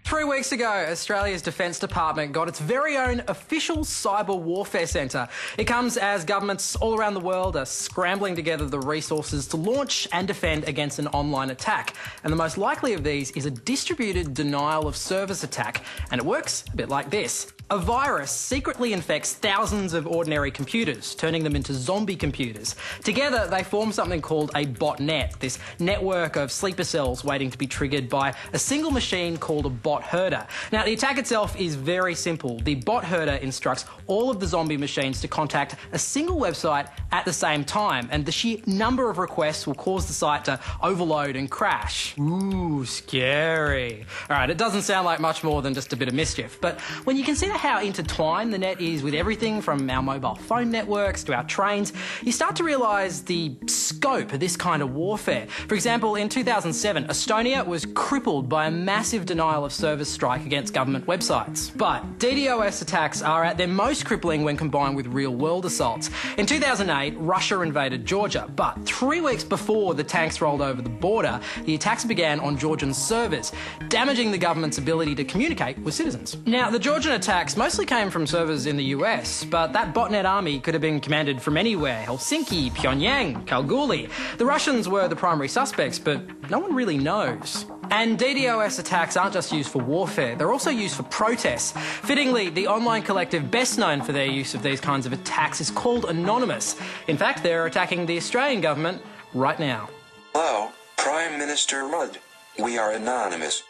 3 weeks ago, Australia's Defence Department got its very own official cyber warfare centre. It comes as governments all around the world are scrambling together the resources to launch and defend against an online attack. And the most likely of these is a distributed denial of service attack. And it works a bit like this. A virus secretly infects thousands of ordinary computers, turning them into zombie computers. Together, they form something called a botnet, this network of sleeper cells waiting to be triggered by a single machine called a bot herder. Now, the attack itself is very simple. The bot herder instructs all of the zombie machines to contact a single website at the same time, and the sheer number of requests will cause the site to overload and crash. Ooh, scary. All right, it doesn't sound like much more than just a bit of mischief, but when you consider how intertwined the net is with everything from our mobile phone networks to our trains, you start to realise the scope of this kind of warfare. For example, in 2007, Estonia was crippled by a massive denial of service strike against government websites. But DDoS attacks are at their most crippling when combined with real-world assaults. In 2008, Russia invaded Georgia, but 3 weeks before the tanks rolled over the border, the attacks began on Georgian servers, damaging the government's ability to communicate with citizens. Now, the Georgian attacks mostly came from servers in the US, but that botnet army could have been commanded from anywhere: Helsinki, Pyongyang, Kalgoorlie. The Russians were the primary suspects, but no one really knows. And DDoS attacks aren't just used for warfare, they're also used for protests. Fittingly, the online collective best known for their use of these kinds of attacks is called Anonymous. In fact, they're attacking the Australian government right now. Hello, Prime Minister Rudd. We are Anonymous.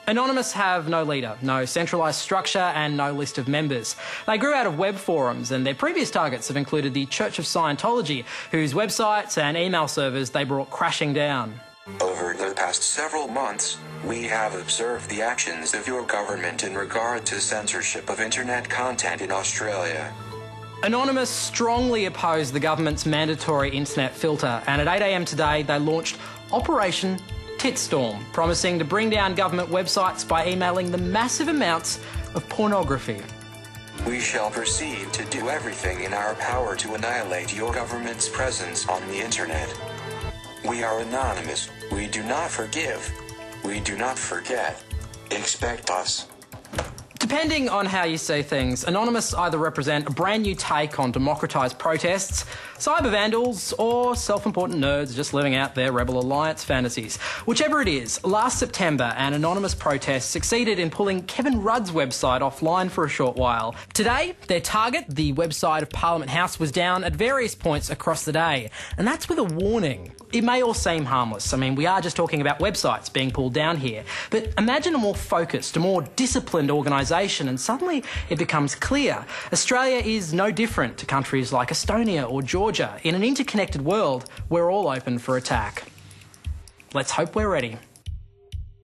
Anonymous have no leader, no centralised structure and no list of members. They grew out of web forums, and their previous targets have included the Church of Scientology, whose websites and email servers they brought crashing down. Over the past several months, we have observed the actions of your government in regard to censorship of internet content in Australia. Anonymous strongly opposed the government's mandatory internet filter, and at 8 a.m. today they launched Operation Titstorm, promising to bring down government websites by emailing the massive amounts of pornography. We shall proceed to do everything in our power to annihilate your government's presence on the internet. We are Anonymous. We do not forgive. We do not forget. Expect us. Depending on how you see things, Anonymous either represent a brand new take on democratised protests, cyber vandals, or self-important nerds just living out their Rebel Alliance fantasies. Whichever it is, last September an Anonymous protest succeeded in pulling Kevin Rudd's website offline for a short while. Today, their target, the website of Parliament House, was down at various points across the day, and that's with a warning. It may all seem harmless. I mean, we are just talking about websites being pulled down here. But imagine a more focused, a more disciplined organisation, and suddenly it becomes clear Australia is no different to countries like Estonia or Georgia. In an interconnected world, we're all open for attack. Let's hope we're ready.